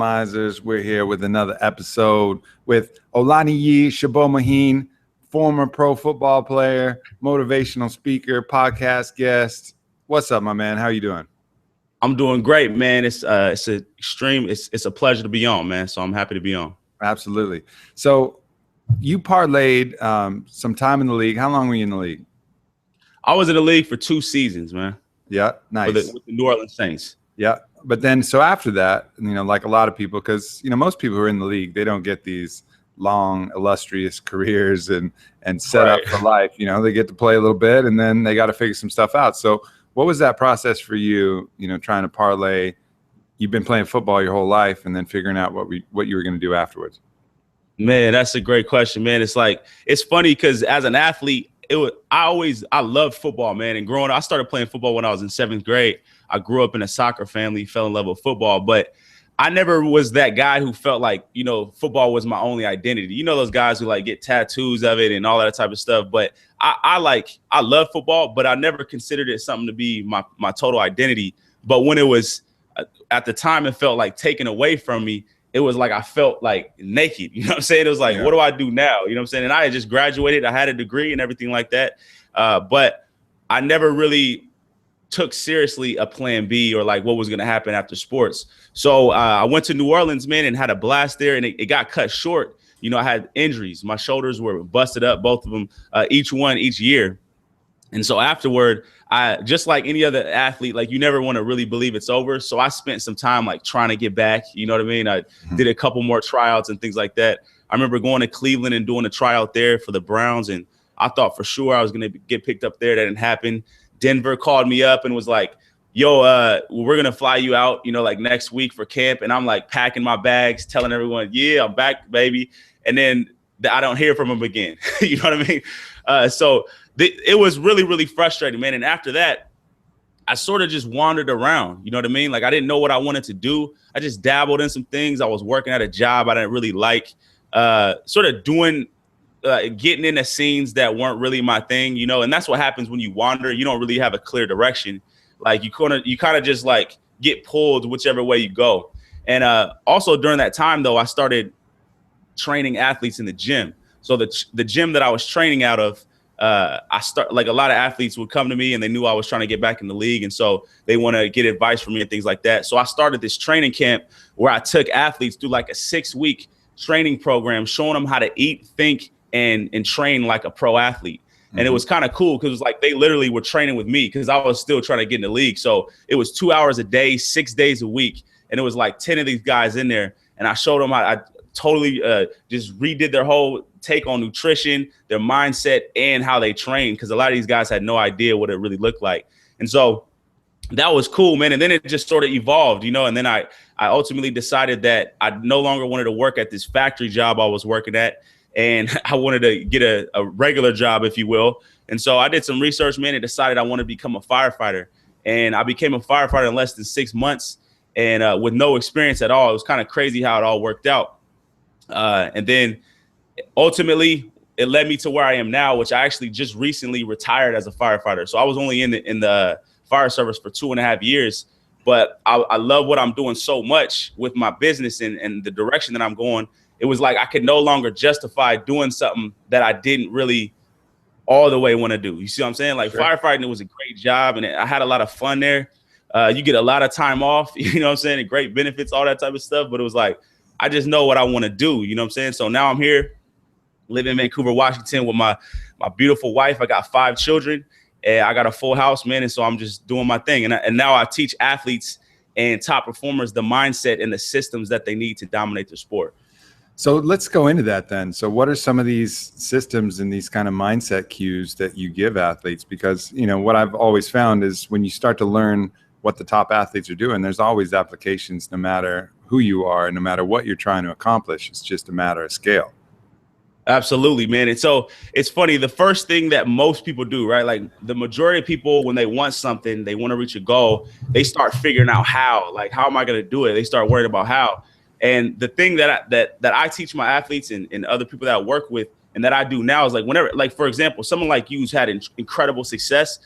Misers. We're here with another episode with Niyi Sobermehin, former pro football player, motivational speaker, podcast guest. What's up, my man? How you doing? I'm doing great, man. It's a pleasure to be on, man. So I'm happy to be on. Absolutely. So you parlayed some time in the league. How long were you in the league? I was in the league for 2 seasons, man. Yeah, nice. With the New Orleans Saints. Yeah. But then, so after that, like a lot of people, because, most people who are in the league, they don't get these long, illustrious careers and set up for life. They get to play a little bit and then they got to figure some stuff out. So what was that process for you, trying to parlay? You've been playing football your whole life and then figuring out what you were going to do afterwards. Man, that's a great question, man. It's funny because as an athlete, I loved football, man. And growing up, I started playing football when I was in 7th grade. I grew up in a soccer family, fell in love with football, but I never was that guy who felt like, football was my only identity. Those guys who get tattoos of it and all that type of stuff. But I love football, but I never considered it something to be my total identity. But when it was at the time, it felt like taken away from me. It was like I felt like naked. You know what I'm saying? It was like, What do I do now? You know what I'm saying? And I had just graduated. I had a degree and everything like that. But I never really took seriously a plan B or what was going to happen after sports. So I went to New Orleans, man, and had a blast there. And it got cut short. I had injuries. My shoulders were busted up, both of them, each year. And so afterward, I just like any other athlete, you never want to really believe it's over. So I spent some time trying to get back. You know what I mean? I did a couple more tryouts and things like that. I remember going to Cleveland and doing a tryout there for the Browns. And I thought for sure I was going to get picked up there. That didn't happen. Denver called me up and was like, yo, we're going to fly you out, next week for camp. And I'm packing my bags, telling everyone, yeah, I'm back, baby. And then I don't hear from them again. You know what I mean? So it was really, really frustrating, man. And after that, I sort of just wandered around. You know what I mean? I didn't know what I wanted to do. I just dabbled in some things. I was working at a job I didn't really like, sort of doing getting into scenes that weren't really my thing, and that's what happens when you wander. You don't really have a clear direction. You kind of just get pulled whichever way you go. And also during that time, though, I started training athletes in the gym. So the gym that I was training out of, a lot of athletes would come to me and they knew I was trying to get back in the league. And so they want to get advice from me and things like that. So I started this training camp where I took athletes through a 6-week training program, showing them how to eat, think, and train like a pro athlete. And it was kind of cool because it was they literally were training with me because I was still trying to get in the league. So it was 2 hours a day, 6 days a week. And it was 10 of these guys in there. And I showed them how I totally just redid their whole take on nutrition, their mindset, and how they train. Because a lot of these guys had no idea what it really looked like. And so that was cool, man. And then it just sort of evolved, and then I ultimately decided that I no longer wanted to work at this factory job I was working at. And I wanted to get a regular job, if you will. And so I did some research, man, and decided I wanted to become a firefighter. And I became a firefighter in less than 6 months and with no experience at all. It was kind of crazy how it all worked out. And then ultimately, it led me to where I am now, which I actually just recently retired as a firefighter. So I was only in the fire service for 2.5 years. But I love what I'm doing so much with my business and the direction that I'm going. It was I could no longer justify doing something that I didn't really all the way want to do. You see what I'm saying? Sure. Firefighting, it was a great job and I had a lot of fun there. You get a lot of time off, you know what I'm saying? And great benefits, all that type of stuff. But it was I just know what I want to do. You know what I'm saying? So now I'm here, living in Vancouver, Washington with my beautiful wife. I got 5 children and I got a full house, man. And so I'm just doing my thing. And now I teach athletes and top performers the mindset and the systems that they need to dominate their sport. So let's go into that then. So what are some of these systems and these kind of mindset cues that you give athletes? Because, what I've always found is when you start to learn what the top athletes are doing, there's always applications no matter who you are and no matter what you're trying to accomplish. It's just a matter of scale. Absolutely, man. And so it's funny. The first thing that most people do, right? The majority of people, when they want something, they want to reach a goal, they start figuring out how, how am I going to do it? They start worrying about how. And the thing that I teach my athletes and other people that I work with and that I do now is whenever, for example, someone like you who's had incredible success,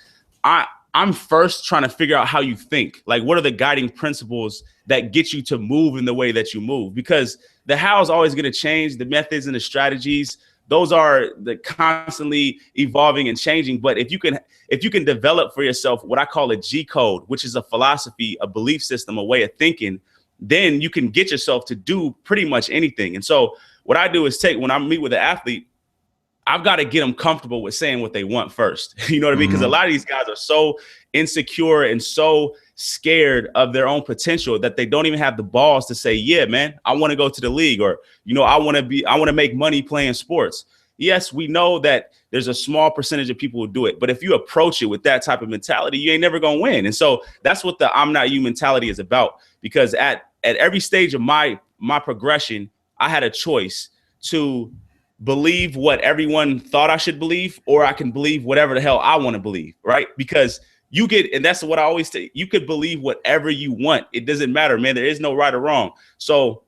I'm first trying to figure out how you think. Like, what are the guiding principles that get you to move in the way that you move? Because the how is always going to change. The methods and the strategies, those are the constantly evolving and changing. But if you can develop for yourself what I call a G code, which is a philosophy, a belief system, a way of thinking, then you can get yourself to do pretty much anything. And so what I do is when I meet with an athlete, I've got to get them comfortable with saying what they want first. You know what I mean? Because a lot of these guys are so insecure and so scared of their own potential that they don't even have the balls to say, yeah, man, I want to go to the league, or, I want to make money playing sports. Yes, we know that there's a small percentage of people who do it. But if you approach it with that type of mentality, you ain't never going to win. And so that's what the I'm not you mentality is about. Because at every stage of my progression, I had a choice to believe what everyone thought I should believe, or I can believe whatever the hell I want to believe, right? Because and that's what I always say, you could believe whatever you want. It doesn't matter, man. There is no right or wrong. So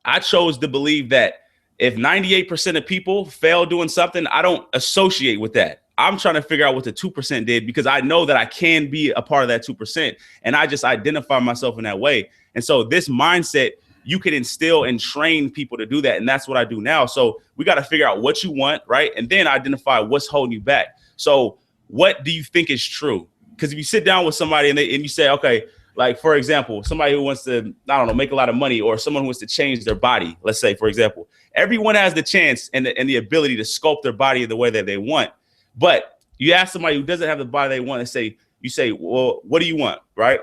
I chose to believe that if 98% of people fail doing something, I don't associate with that. I'm trying to figure out what the 2% did, because I know that I can be a part of that 2%. And I just identify myself in that way. And so this mindset, you can instill and train people to do that. And that's what I do now. So we got to figure out what you want, right? And then identify what's holding you back. So what do you think is true? Because if you sit down with somebody and you say, okay, like, for example, somebody who wants to, I don't know, make a lot of money, or someone who wants to change their body, let's say, for example, everyone has the chance and the ability to sculpt their body the way that they want. But you ask somebody who doesn't have the body they want, and you say, well, what do you want, right?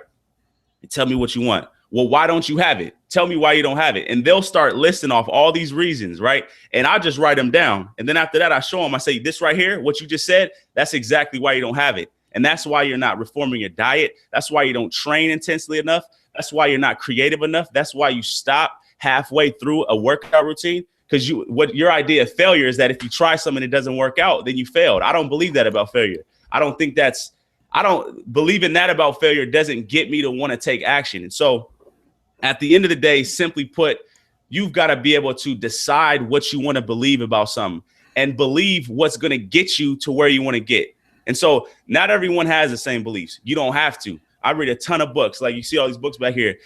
Tell me what you want. Well, why don't you have it? Tell me why you don't have it. And they'll start listing off all these reasons, right? And I just write them down. And then after that, I show them, I say, this right here, what you just said, that's exactly why you don't have it. And that's why you're not reforming your diet. That's why you don't train intensely enough. That's why you're not creative enough. That's why you stop halfway through a workout routine. Because what your idea of failure is that if you try something and it doesn't work out, then you failed. I don't believe that about failure. I don't believe in that about failure. Doesn't get me to want to take action. And so at the end of the day, simply put, you've got to be able to decide what you want to believe about something and believe what's going to get you to where you want to get. And so not everyone has the same beliefs. You don't have to. I read a ton of books. Like, you see all these books back here.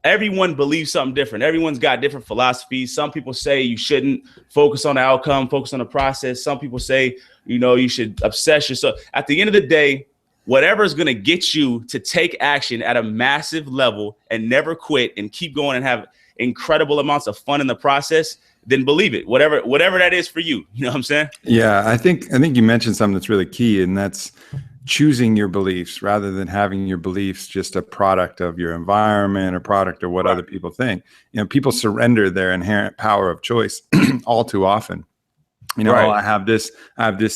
Everyone believes something different. Everyone's got different philosophies. Some people say you shouldn't focus on the outcome, focus on the process. Some people say, you should obsess yourself. At the end of the day, whatever is going to get you to take action at a massive level and never quit and keep going and have incredible amounts of fun in the process, then believe it, whatever that is for you. You know what I'm saying? Yeah, I think you mentioned something that's really key, and that's choosing your beliefs rather than having your beliefs just a product of your environment or product of what other people think. People surrender their inherent power of choice all too often. Oh, I have this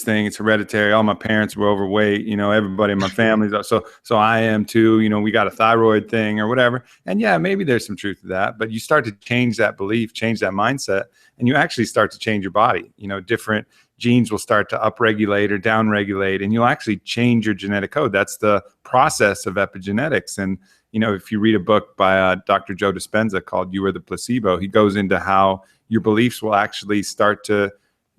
thing, it's hereditary. All my parents were overweight, everybody in my family's so I am too, we got a thyroid thing or whatever. And yeah, maybe there's some truth to that, but you start to change that belief, change that mindset, and you actually start to change your body. Different genes will start to upregulate or downregulate, and you'll actually change your genetic code. That's the process of epigenetics. And, if you read a book by Dr. Joe Dispenza called You Are the Placebo, he goes into how your beliefs will actually start to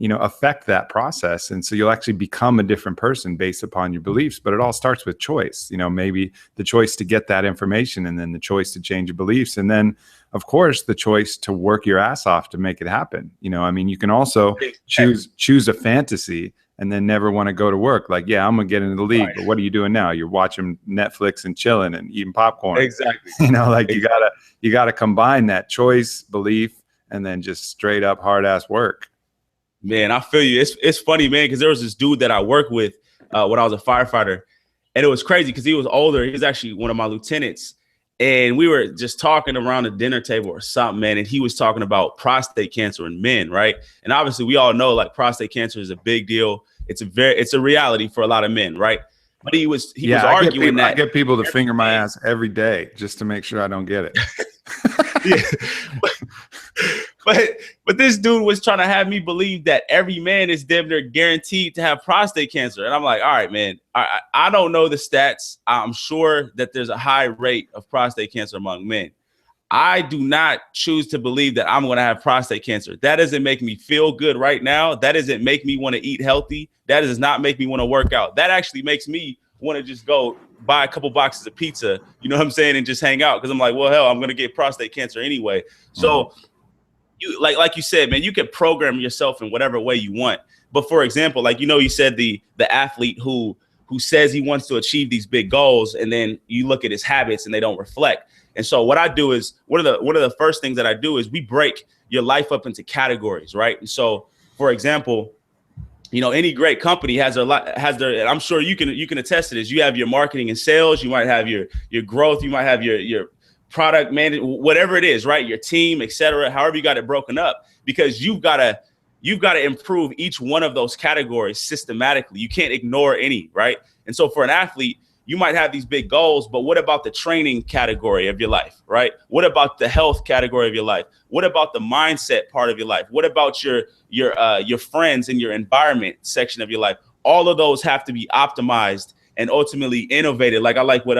affect that process. And so you'll actually become a different person based upon your beliefs, but it all starts with choice. Maybe the choice to get that information, and then the choice to change your beliefs. And then of course the choice to work your ass off to make it happen. You can also choose a fantasy and then never want to go to work. Like, yeah, I'm gonna get into the league, but what are you doing now? You're watching Netflix and chilling and eating popcorn. Exactly. You gotta combine that choice, belief, and then just straight up hard ass work. Man, I feel you. It's funny, man, because there was this dude that I worked with when I was a firefighter, and it was crazy because he was older. He was actually one of my lieutenants, and we were just talking around the dinner table or something, man, and he was talking about prostate cancer in men, right? And obviously, we all know like prostate cancer is a big deal. It's a reality for a lot of men, right? But he was arguing that I get people to finger my ass every day just to make sure I don't get it. But this dude was trying to have me believe that every man is damn near guaranteed to have prostate cancer. And I'm like, all right, man, I don't know the stats. I'm sure that there's a high rate of prostate cancer among men. I do not choose to believe that I'm going to have prostate cancer. That doesn't make me feel good right now. That doesn't make me want to eat healthy. That does not make me want to work out. That actually makes me want to just go buy a couple boxes of pizza, you know what I'm saying, and just hang out, because I'm like, well, hell, I'm gonna get prostate cancer anyway. So you like you said, man, you can program yourself in whatever way you want. But for example, like, you know, you said the athlete who says he wants to achieve these big goals, and then you look at his habits and they don't reflect. And so what I do is, one of the first things that I do is we break your life up into categories, right? And so, for example, you know, any great company has their, I'm sure you can attest to this. You have your marketing and sales, you might have your growth, you might have your product management, whatever it is, right? Your team, et cetera, however you got it broken up, because you've got to improve each one of those categories systematically. You can't ignore any, right? And so for an athlete, you might have these big goals, but what about the training category of your life, right? What about the health category of your life? What about the mindset part of your life? What about your friends and your environment section of your life? All of those have to be optimized and ultimately innovated. Like, I like what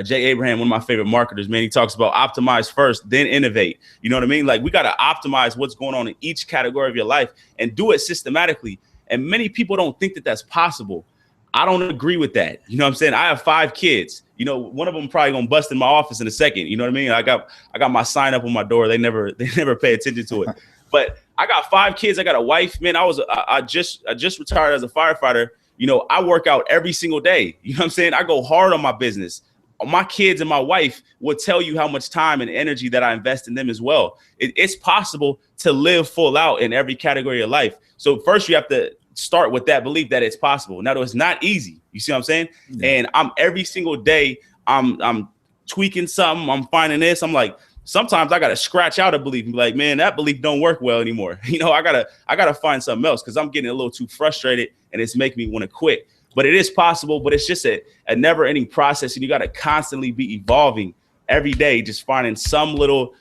Jay Abraham, one of my favorite marketers, man, he talks about optimize first, then innovate. You know what I mean? Like, we got to optimize what's going on in each category of your life and do it systematically. And many people don't think that that's possible. I don't agree with that. You know what I'm saying? I have 5 kids. You know, one of them probably gonna bust in my office in a second. You know what I mean? I got my sign up on my door. They never pay attention to it. But I got 5 kids. I got a wife. Man, I just retired as a firefighter. You know, I work out every single day. You know what I'm saying? I go hard on my business. My kids and my wife will tell you how much time and energy that I invest in them as well. It's possible to live full out in every category of life. So first you have to start with that belief that it's possible. Now, it's not easy. You see what I'm saying? Yeah. And I'm every single day, I'm tweaking something. I'm finding this. I'm like, sometimes I got to scratch out a belief and be like, man, that belief don't work well anymore. You know, I gotta find something else, because I'm getting a little too frustrated and it's making me want to quit. But it is possible, but it's just a never ending process. And you got to constantly be evolving every day, just finding some little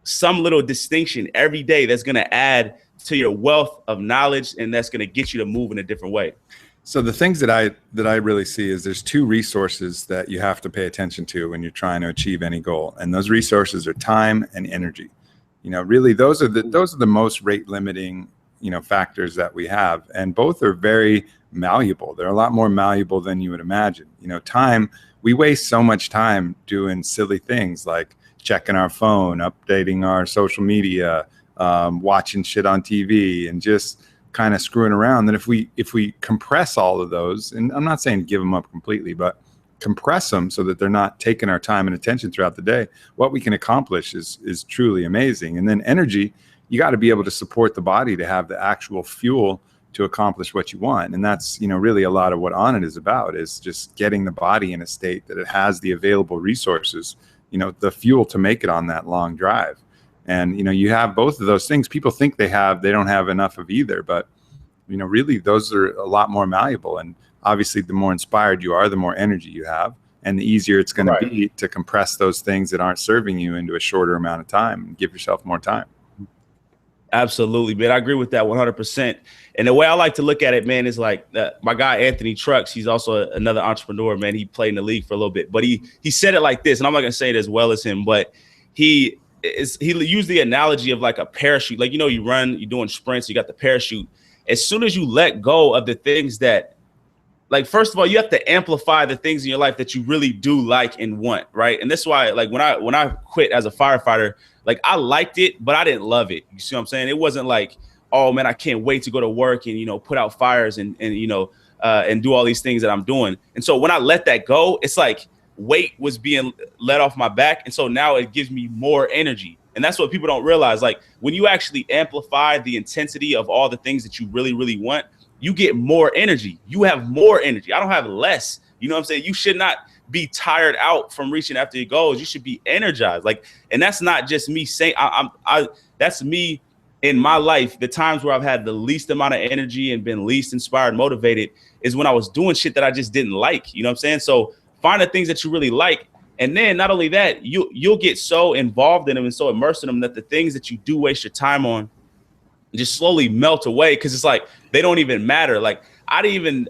distinction every day that's going to add to your wealth of knowledge, and that's going to get you to move in a different way. So the things that I really see is there's 2 resources that you have to pay attention to when you're trying to achieve any goal. And those resources are time and energy. You know, really those are the most rate limiting, you know, factors that we have. And both are very malleable. They're a lot more malleable than you would imagine. You know, time, we waste so much time doing silly things like checking our phone, updating our social media, watching shit on TV, and just kind of screwing around. That if we compress all of those, and I'm not saying give them up completely, but compress them so that they're not taking our time and attention throughout the day, what we can accomplish is truly amazing. And then energy, you got to be able to support the body to have the actual fuel to accomplish what you want. And that's, you know, really a lot of what On It is about, is just getting the body in a state that it has the available resources, you know, the fuel to make it on that long drive. And, you know, you have both of those things. People think they don't have enough of either, but, you know, really those are a lot more malleable. And obviously the more inspired you are, the more energy you have, and the easier it's going to be to compress those things that aren't serving you into a shorter amount of time and give yourself more time. Absolutely, man. I agree with that 100%. And the way I like to look at it, man, is like my guy, Anthony Trucks. He's also another entrepreneur, man. He played in the league for a little bit, but he said it like this, and I'm not going to say it as well as him, but he used the analogy of like a parachute. Like, you know, you're doing sprints, you got the parachute. As soon as you let go of the things that, like, first of all, you have to amplify the things in your life that you really do like and want, right? And that's why, like, when I quit as a firefighter, like, I liked it, but I didn't love it. You see what I'm saying? It wasn't like, oh man, I can't wait to go to work and, you know, put out fires and you know, and do all these things that I'm doing. And so when I let that go, it's like weight was being let off my back. And so now it gives me more energy. And that's what people don't realize. Like, when you actually amplify the intensity of all the things that you really, really want, you get more energy. You have more energy. I don't have less. You know what I'm saying? You should not be tired out from reaching after your goals. You should be energized. Like, and that's not just me saying, that's me in my life. The times where I've had the least amount of energy and been least inspired, motivated, is when I was doing shit that I just didn't like. You know what I'm saying? So find the things that you really like. And then not only that, you'll get so involved in them and so immersed in them that the things that you do waste your time on just slowly melt away, because it's like they don't even matter. Like, I didn't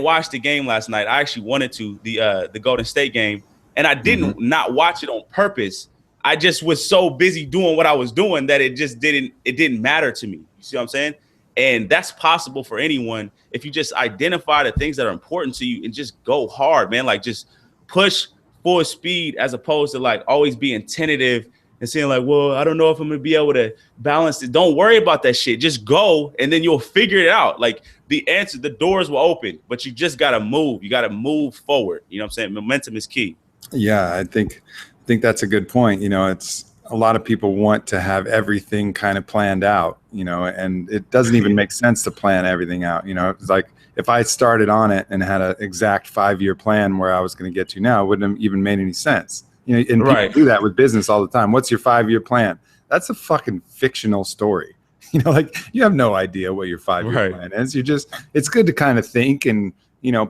watch the game last night. I actually wanted to, the Golden State game, and I didn't not watch it on purpose. I just was so busy doing what I was doing that it didn't matter to me. You see what I'm saying? And that's possible for anyone if you just identify the things that are important to you and just go hard, man. Like just push full speed as opposed to like always being tentative and saying like, well, I don't know if I'm going to be able to balance it. Don't worry about that shit. Just go and then you'll figure it out. Like the doors will open, but you just got to move. You got to move forward. You know what I'm saying? Momentum is key. Yeah, I think that's a good point. It's a lot of people want to have everything kind of planned out, and it doesn't even make sense to plan everything out. It's like if I started on it and had an exact 5-year plan where I was going to get to now, it wouldn't have even made any sense. And people do that with business all the time. What's your 5-year plan? That's a fucking fictional story. Like you have no idea what your 5-year plan is. It's good to kind of think and,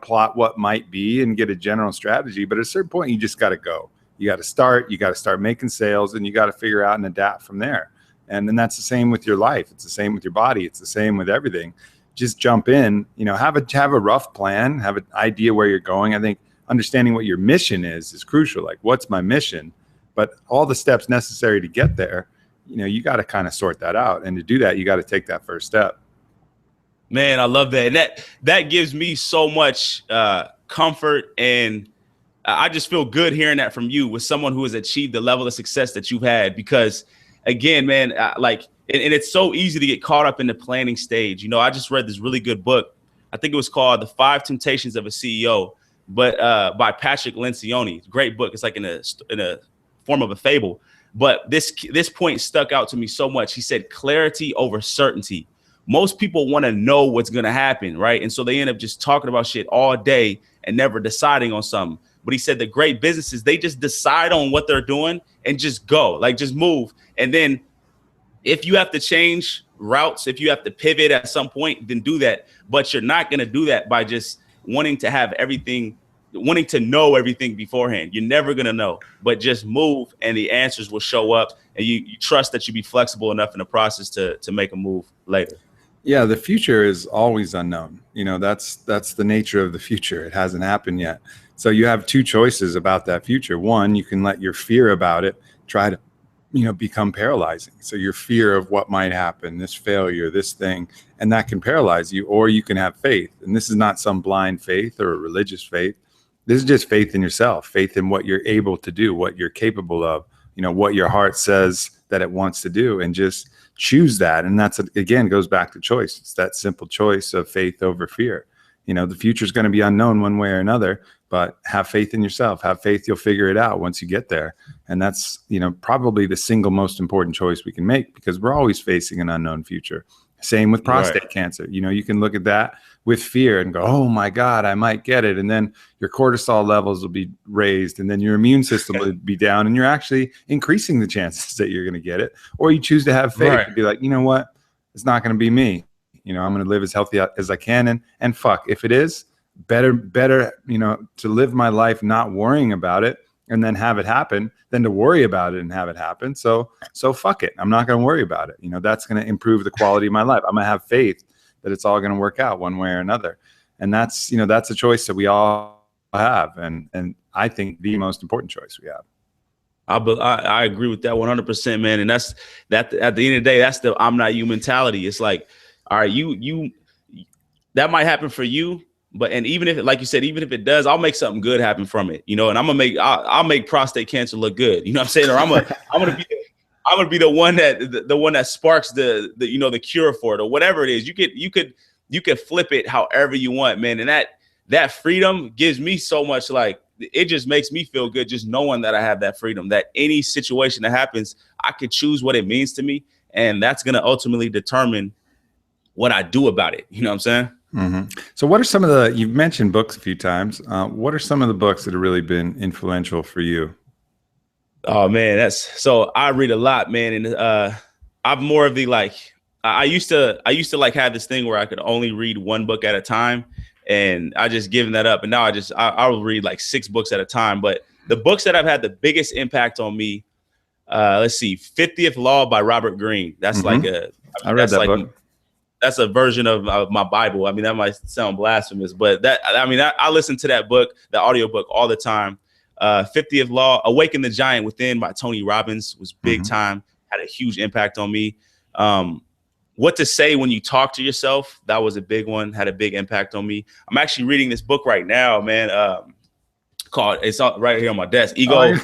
plot what might be and get a general strategy. But at a certain point, you just got to go. You got to start making sales, and you got to figure out and adapt from there. And then that's the same with your life. It's the same with your body. It's the same with everything. Just jump in, have a rough plan, have an idea where you're going. I think understanding what your mission is crucial. Like, what's my mission? But all the steps necessary to get there, you got to kind of sort that out. And to do that, you got to take that first step. Man, I love that. And that gives me so much comfort, and I just feel good hearing that from you with someone who has achieved the level of success that you've had. Because again, man, and it's so easy to get caught up in the planning stage. I just read this really good book. I think it was called The 5 Temptations of a CEO, but by Patrick Lencioni. Great book. It's like in a form of a fable. But this point stuck out to me so much. He said, clarity over certainty. Most people want to know what's going to happen, right? And so they end up just talking about shit all day and never deciding on something. But he said the great businesses, they just decide on what they're doing and just go, like just move. And then if you have to change routes, if you have to pivot at some point, then do that. But you're not going to do that by just wanting to know everything beforehand. You're never going to know, but just move and the answers will show up, and you trust that you be flexible enough in the process to make a move later. Yeah, the future is always unknown. That's the nature of the future. It hasn't happened yet. So you have 2 choices about that future. One, you can let your fear about it try to, become paralyzing. So your fear of what might happen, this failure, this thing, and that can paralyze you. Or you can have faith. And this is not some blind faith or a religious faith. This is just faith in yourself, faith in what you're able to do, what you're capable of, what your heart says that it wants to do, and just choose that. And that's, again, goes back to choice. It's that simple choice of faith over fear. The future is going to be unknown one way or another, but have faith in yourself. Have faith you'll figure it out once you get there. And that's, probably the single most important choice we can make, because we're always facing an unknown future. Same with prostate cancer. You can look at that with fear and go, oh my God, I might get it. And then your cortisol levels will be raised, and then your immune system will be down, and you're actually increasing the chances that you're going to get it. Or you choose to have faith and be like, you know what? It's not going to be me. I'm going to live as healthy as I can. And fuck, if it is, better, to live my life not worrying about it and then have it happen than to worry about it and have it happen. So fuck it. I'm not going to worry about it. That's going to improve the quality of my life. I'm going to have faith that it's all going to work out one way or another. And that's a choice that we all have. And I think the most important choice we have. I agree with that 100%, man. And that's that at the end of the day, that's the I'm not you mentality. It's like, all right, you that might happen for you, and even if, like you said, even if it does, I'll make something good happen from it, and I'll make prostate cancer look good. You know what I'm saying? Or I'm gonna be the one that sparks the cure for it, or whatever it is. You could flip it however you want, man. And that freedom gives me so much, like, it just makes me feel good just knowing that I have that freedom, that any situation that happens, I could choose what it means to me. And that's going to ultimately determine what I do about it. You know what I'm saying? Mm-hmm. So what are you've mentioned books a few times. What are some of the books that have really been influential for you? Oh man, so I read a lot, man. And I'm more of the, like, I used to like have this thing where I could only read one book at a time, and I just given that up. And now I'll read like 6 books at a time. But the books that have had the biggest impact on me, let's see, 50th Law by Robert Greene. That's I read that book. That's a version of my Bible. I mean, that might sound blasphemous, but I listen to that book, the audiobook, all the time. 50th Law, Awaken the Giant Within by Tony Robbins was big time, had a huge impact on me. what to say when you talk to yourself. That was a big one, had a big impact on me. I'm actually reading this book right now, man, called, it's right here on my desk, Ego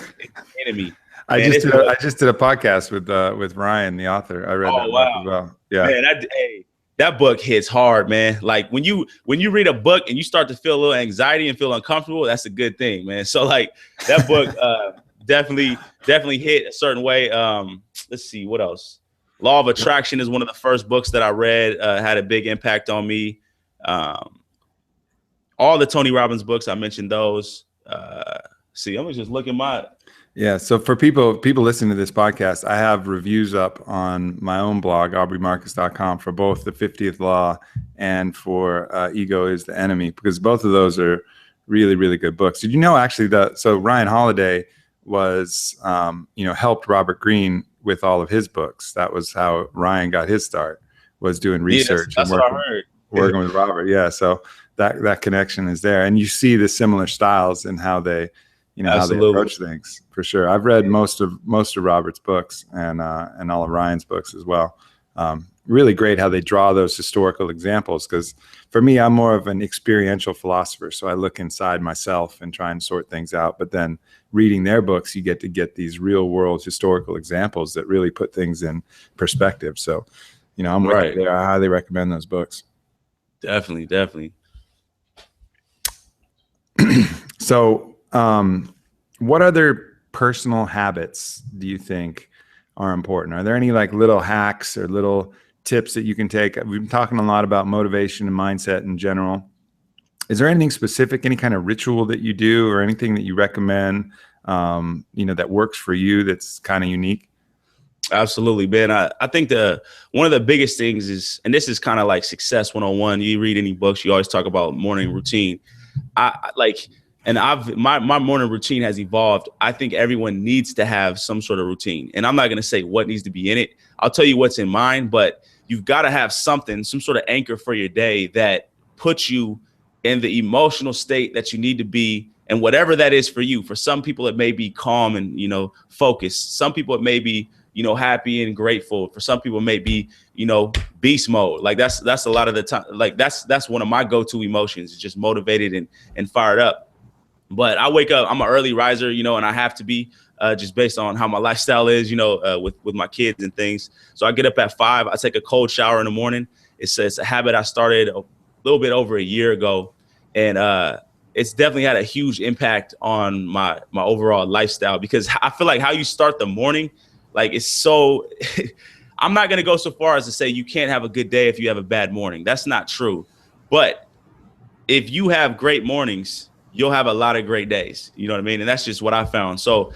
Enemy. I just did a podcast with Ryan, the author. I read that book as well. Yeah. Man, that book hits hard, man. Like when you read a book and you start to feel a little anxiety and feel uncomfortable, that's a good thing, man. So like that book definitely hit a certain way. Let's see, what else? Law of Attraction is one of the first books that I read, had a big impact on me. All the Tony Robbins books, I mentioned those. See, I'm gonna just look at my. Yeah. So for people listening to this podcast, I have reviews up on my own blog, aubreymarcus.com, for both the 50th Law and for Ego is the Enemy, because both of those are really, really good books. Did you know actually so Ryan Holiday was, helped Robert Greene with all of his books. That was how Ryan got his start, was doing research and working with Robert. Yeah. So that connection is there. And you see the similar styles in how they, how they approach things, for sure. I've read most of Robert's books and all of Ryan's books as well. Really great how they draw those historical examples, because for me, I'm more of an experiential philosopher. So I look inside myself and try and sort things out. But then reading their books, you get to get these real world historical examples that really put things in perspective. So, I'm right there. I highly recommend those books. Definitely. So, what other personal habits do you think are important? Are there any like little hacks or little tips that you can take? We've been talking a lot about motivation and mindset in general. Is there anything specific, any kind of ritual that you do or anything that you recommend, that works for you that's kind of unique? Absolutely, man. I think one of the biggest things is, and this is kind of like success 101. You read any books, you always talk about morning routine. My morning routine has evolved. I think everyone needs to have some sort of routine. And I'm not going to say what needs to be in it. I'll tell you what's in mine, but you've got to have some sort of anchor for your day that puts you in the emotional state that you need to be. And whatever that is for you. For some people, it may be calm and, focused. Some people, it may be, happy and grateful. For some people, it may be, beast mode. Like that's a lot of the time. Like that's one of my go-to emotions, is just motivated and fired up. But I wake up, I'm an early riser, and I have to be just based on how my lifestyle is, with my kids and things. So I get up at 5. I take a cold shower in the morning. It's a habit I started a little bit over a year ago. And it's definitely had a huge impact on my overall lifestyle, because I feel like how you start the morning, like it's so I'm not going to go so far as to say you can't have a good day if you have a bad morning. That's not true. But if you have great mornings, you'll have a lot of great days. You know what I mean? And that's just what I found. So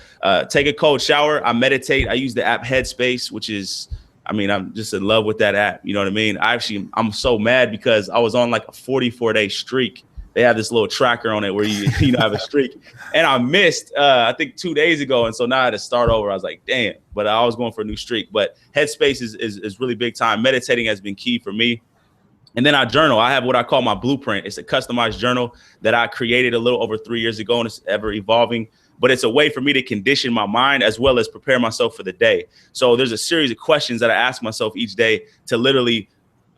take a cold shower. I meditate. I use the app Headspace, which is, I'm just in love with that app. You know what I mean? I'm so mad because I was on like a 44-day streak. They have this little tracker on it where you have a streak, and I missed, I think 2 days ago. And so now I had to start over. I was like, damn, but I was going for a new streak. But Headspace is really big time. Meditating has been key for me. And then I journal. I have what I call my blueprint. It's a customized journal that I created a little over 3 years ago, and it's ever evolving. But it's a way for me to condition my mind as well as prepare myself for the day. So there's a series of questions that I ask myself each day to literally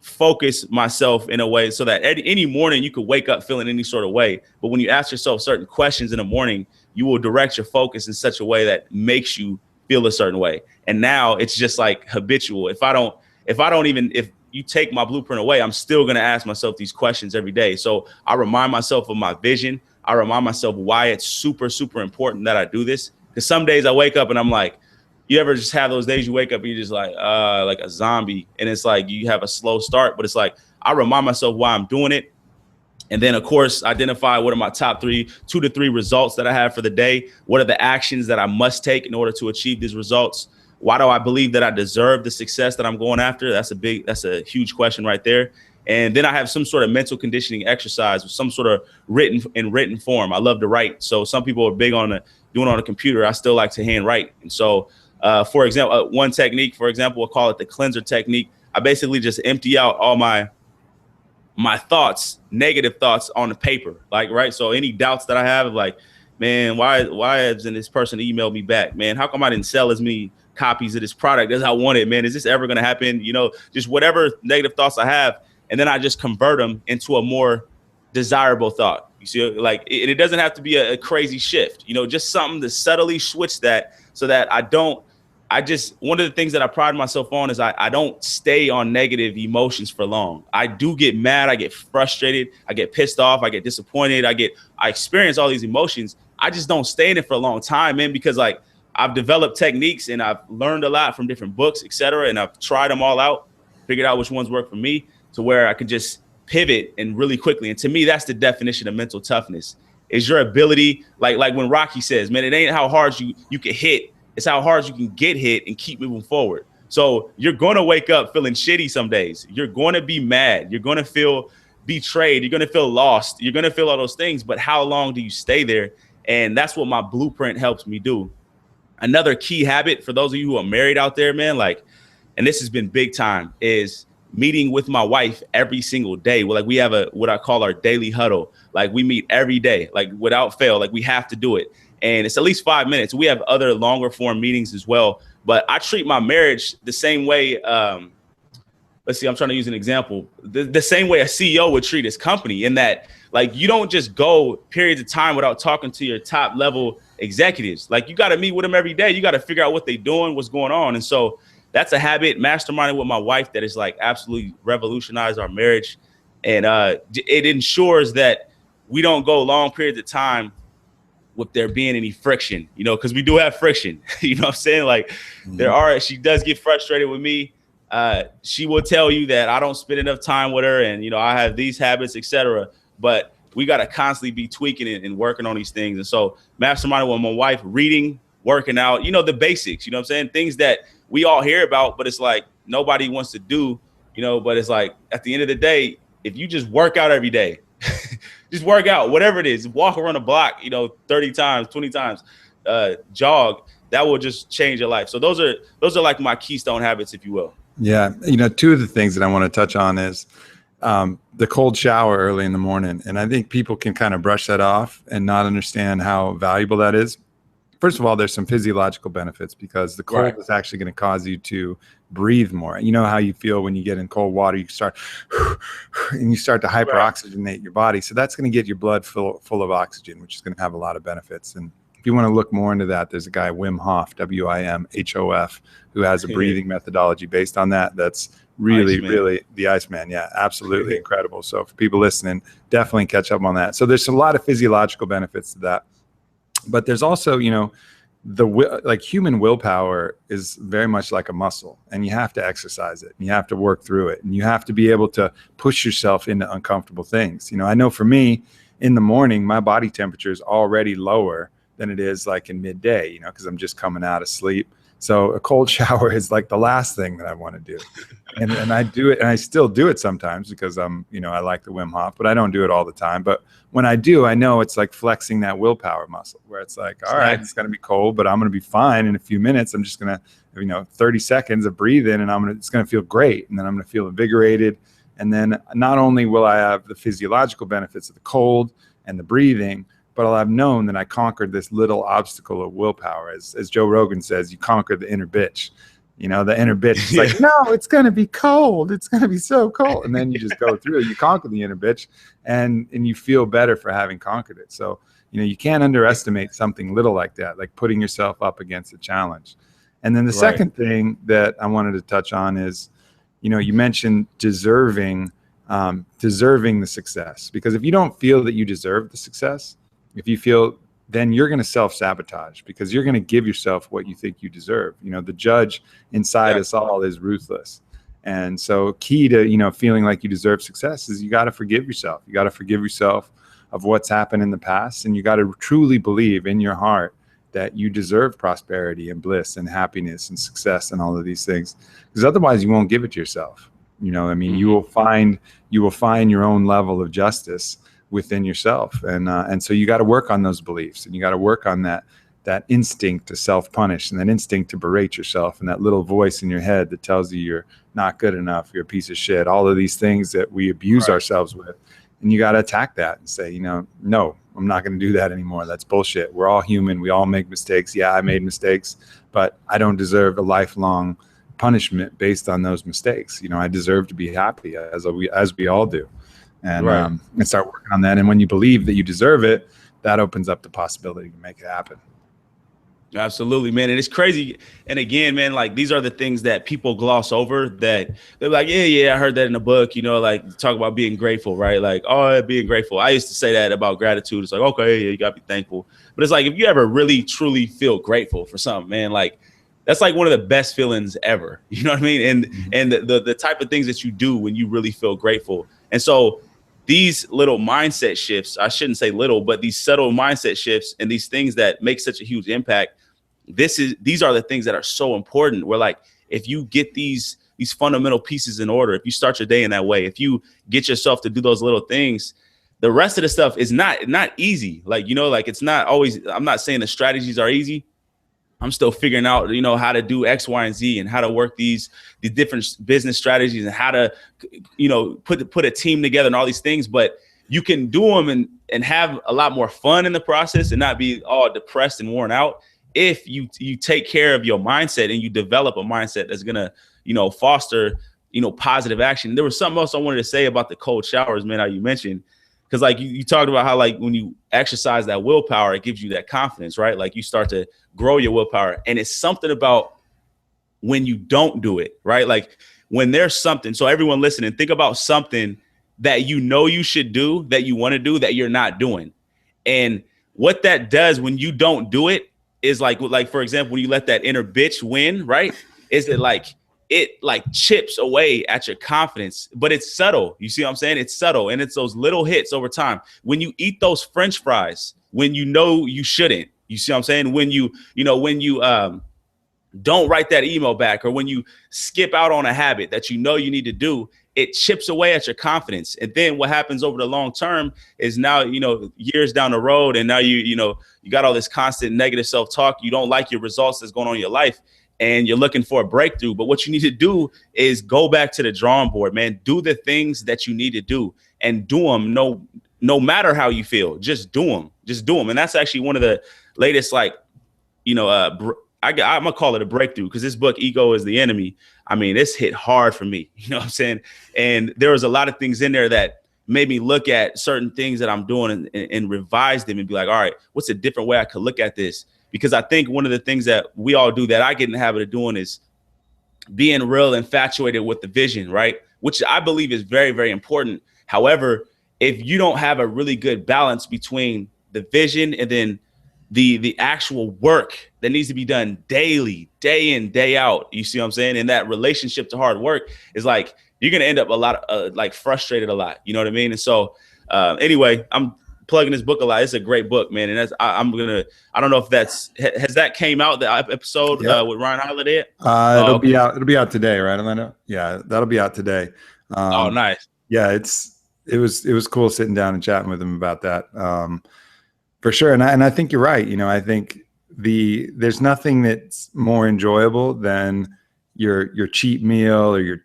focus myself in a way so that any morning you could wake up feeling any sort of way. But when you ask yourself certain questions in the morning, you will direct your focus in such a way that makes you feel a certain way. And now it's just like habitual. If you take my blueprint away, I'm still going to ask myself these questions every day. So I remind myself of my vision. I remind myself why it's super, super important that I do this. Because some days I wake up and I'm like, you ever just have those days you wake up and you're just like a zombie. And it's like you have a slow start, but it's like I remind myself why I'm doing it. And then, of course, identify what are my top 2 to 3 results that I have for the day. What are the actions that I must take in order to achieve these results? Why do I believe that I deserve the success that I'm going after? That's a huge question right there. And then I have some sort of mental conditioning exercise with some sort of written form. I love to write. So some people are big on doing on a computer. I still like to hand write. And so, for example, one technique, for example, we'll call it the cleanser technique. I basically just empty out all my thoughts, negative thoughts on the paper. Like, right. So any doubts that I have, like, man, why hasn't this person emailed me back? Man, how come I didn't sell as many copies of this product as I want it, man. Is this ever going to happen? You know, just whatever negative thoughts I have. And then I just convert them into a more desirable thought. You see, like it doesn't have to be a crazy shift, you know, just something to subtly switch that so that one of the things that I pride myself on is I don't stay on negative emotions for long. I do get mad. I get frustrated. I get pissed off. I get disappointed. I experience all these emotions. I just don't stay in it for a long time, man, because like I've developed techniques and I've learned a lot from different books, et cetera. And I've tried them all out, figured out which ones work for me to where I could just pivot and really quickly. And to me, that's the definition of mental toughness is your ability. Like when Rocky says, man, it ain't how hard you can hit. It's how hard you can get hit and keep moving forward. So you're going to wake up feeling shitty some days. You're going to be mad. You're going to feel betrayed. You're going to feel lost. You're going to feel all those things. But how long do you stay there? And that's what my blueprint helps me do. Another key habit for those of you who are married out there, man, like, and this has been big time, is meeting with my wife every single day. Well, like we have what I call our daily huddle. Like we meet every day, like without fail, like we have to do it. And it's at least 5 minutes. We have other longer form meetings as well. But I treat my marriage the same way. Let's see, I'm trying to use an example. The same way a CEO would treat his company, in that like you don't just go periods of time without talking to your top level executives. Like you got to meet with them every day. You got to figure out what they're doing, what's going on. And so that's a habit, masterminding with my wife, that is like absolutely revolutionized our marriage. And it ensures that we don't go long periods of time with there being any friction, you know, because we do have friction. You know what I'm saying? Like she does get frustrated with me. She will tell you that I don't spend enough time with her and, you know, I have these habits, et cetera. But we got to constantly be tweaking it and working on these things. And so masterminding with my wife, reading, working out, you know, the basics, you know what I'm saying? Things that we all hear about, but it's like nobody wants to do, you know, but it's like at the end of the day, if you just work out every day, just work out, whatever it is, walk around the block, you know, 30 times, 20 times, jog, that will just change your life. So those are like my keystone habits, if you will. Yeah. You know, two of the things that I want to touch on is the cold shower early in the morning. And I think people can kind of brush that off and not understand how valuable that is. First of all, there's some physiological benefits because the cold is actually going to cause you to breathe more. You know how you feel when you get in cold water, you start and you start to hyperoxygenate your body. So that's going to get your blood full of oxygen, which is going to have a lot of benefits. And if you want to look more into that, there's a guy, Wim Hof, WIMHOF, who has a breathing methodology based on that. That's really the Iceman. Yeah, absolutely incredible. So for people listening, definitely catch up on that. So there's a lot of physiological benefits to that. But there's also, you know, like human willpower is very much like a muscle, and you have to exercise it and you have to work through it and you have to be able to push yourself into uncomfortable things. You know, I know for me in the morning, my body temperature is already lower than it is like in midday, you know, because I'm just coming out of sleep. So a cold shower is like the last thing that I want to do. And I do it, and I still do it sometimes because you know, I like the Wim Hof, but I don't do it all the time. But when I do, I know it's like flexing that willpower muscle where it's like, all right, it's going to be cold, but I'm going to be fine in a few minutes. I'm just going to, you know, 30 seconds of breathing and it's going to feel great. And then I'm going to feel invigorated. And then not only will I have the physiological benefits of the cold and the breathing, but I'll have known that I conquered this little obstacle of willpower. As Joe Rogan says, you conquer the inner bitch. You know, the inner bitch is like, no, it's going to be cold. It's going to be so cold. And then you just go through it. You conquer the inner bitch and you feel better for having conquered it. So, you know, you can't underestimate something little like that, like putting yourself up against a challenge. And then the second thing that I wanted to touch on is, you know, you mentioned deserving the success. Because if you don't feel that you deserve the success, if you feel, then you're going to self-sabotage because you're going to give yourself what you think you deserve. You know, the judge inside us all is ruthless. And so key to, you know, feeling like you deserve success is you got to forgive yourself. You got to forgive yourself of what's happened in the past. And you got to truly believe in your heart that you deserve prosperity and bliss and happiness and success and all of these things. Because otherwise you won't give it to yourself. You know, I mean, you will find your own level of justice within yourself. And so you got to work on those beliefs, and you got to work on that instinct to self-punish and that instinct to berate yourself and that little voice in your head that tells you you're not good enough, you're a piece of shit, all of these things that we abuse ourselves with. And you got to attack that and say, you know, no, I'm not going to do that anymore. That's bullshit. We're all human. We all make mistakes. Yeah, I made mistakes, but I don't deserve a lifelong punishment based on those mistakes. I deserve to be happy, as we all do, and start working on that. And when you believe that you deserve it, that opens up the possibility to make it happen. Absolutely, man. And it's crazy. And again, man, like these are the things that people gloss over, that they're like, yeah, I heard that in a book, like talk about being grateful, right? Like, oh, being grateful. I used to say that about gratitude. It's like, okay, yeah, you gotta be thankful. But it's like, if you ever really, truly feel grateful for something, man, like that's like one of the best feelings ever. You know what I mean? And the type of things that you do when you really feel grateful. And so these little mindset shifts, I shouldn't say little, but these subtle mindset shifts and these things that make such a huge impact, these are the things that are so important. Where like, if you get these fundamental pieces in order, if you start your day in that way, if you get yourself to do those little things, the rest of the stuff is not easy. Like, like it's not always, I'm not saying the strategies are easy. I'm still figuring out, how to do X, Y, and Z, and how to work the different business strategies, and how to, put a team together and all these things. But you can do them and have a lot more fun in the process and not be all depressed and worn out if you take care of your mindset and you develop a mindset that's gonna, foster, positive action. There was something else I wanted to say about the cold showers, man, how you mentioned. Because like you talked about how like when you exercise that willpower, it gives you that confidence, right? Like you start to grow your willpower. And it's something about when you don't do it, right? Like when there's something. So everyone listening, think about something that you should do, that you want to do, that you're not doing. And what that does when you don't do it is like for example, when you let that inner bitch win, right? Is it like chips away at your confidence, but it's subtle. You see what I'm saying? It's subtle. And it's those little hits over time. When you eat those French fries, when you shouldn't, you see what I'm saying? When you don't write that email back, or when you skip out on a habit that you need to do, it chips away at your confidence. And then what happens over the long term is now, years down the road, and now you got all this constant negative self-talk. You don't like your results that's going on in your life, and you're looking for a breakthrough. But what you need to do is go back to the drawing board, man. Do the things that you need to do, and do them no matter how you feel. Just do them. Just do them. And that's actually one of the latest, I'm gonna call it a breakthrough, because this book, Ego is the Enemy, I mean, this hit hard for me. You know what I'm saying? And there was a lot of things in there that made me look at certain things that I'm doing and revise them and be like, all right, what's a different way I could look at this? Because I think one of the things that we all do, that I get in the habit of doing, is being real infatuated with the vision, right? Which I believe is very, very important. However, if you don't have a really good balance between the vision and then the actual work that needs to be done daily, day in, day out, you see what I'm saying? And that relationship to hard work is like, you're going to end up a lot frustrated a lot. You know what I mean? And so anyway, I'm plugging this book a lot. It's a great book, man. And that's, I don't know if has that came out, the episode with Ryan Holiday? It'll be out. It'll be out today, right, Orlando? Yeah, that'll be out today. Oh, nice. Yeah, it was cool sitting down and chatting with him about that. For sure. And I think you're right. I think there's nothing that's more enjoyable than your cheat meal, or your,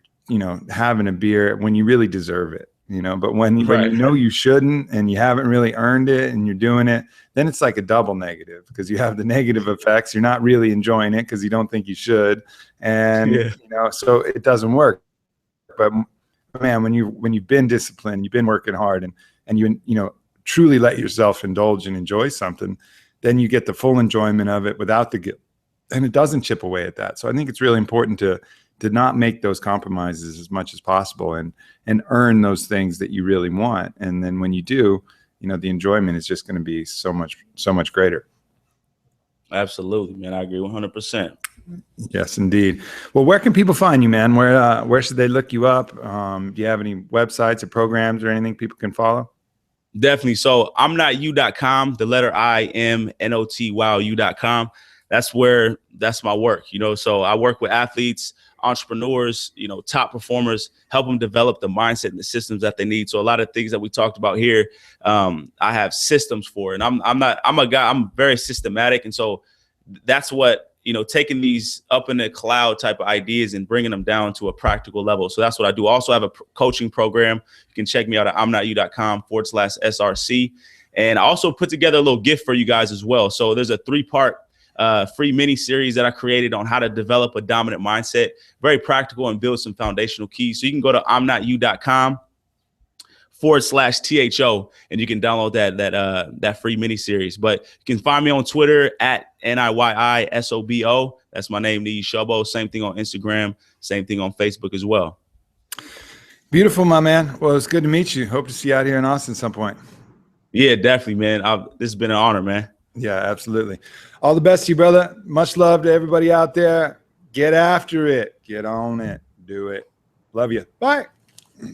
having a beer when you really deserve it, but when you shouldn't, and you haven't really earned it, and you're doing it, then it's like a double negative, because you have the negative effects. You're not really enjoying it because you don't think you should. And, so it doesn't work. But man, when you've been disciplined, you've been working hard, and you truly let yourself indulge and enjoy something, then you get the full enjoyment of it without the guilt, and it doesn't chip away at that. So I think it's really important to not make those compromises as much as possible, and earn those things that you really want. And then when you do, the enjoyment is just going to be so much greater. Absolutely, man. I agree 100%. Yes, indeed. Well, where can people find you, man? Where should they look you up? Do you have any websites or programs or anything people can follow? Definitely. So ImNotYou.com, the letter ImNotYou.com. That's my work, so I work with athletes, entrepreneurs, top performers, help them develop the mindset and the systems that they need. So a lot of things that we talked about here, I have systems for, and I'm very systematic. And so that's what, taking these up in the cloud type of ideas and bringing them down to a practical level. So that's what I do. Also have a coaching program. You can check me out at ImNotYou.com/SRC. And I also put together a little gift for you guys as well. So there's a 3-part free mini series that I created on how to develop a dominant mindset. Very practical and build some foundational keys. So you can go to ImNotYou.com/THO and you can download that free mini series. But you can find me on Twitter at NIYISOBO. That's my name, Niyi Sobo. Same thing on Instagram. Same thing on Facebook as well. Beautiful, my man. Well, it's good to meet you. Hope to see you out here in Austin some point. Yeah, definitely, man. This has been an honor, man. Yeah, absolutely. All the best to you, brother. Much love to everybody out there. Get after it. Get on it. Do it. Love you. Bye.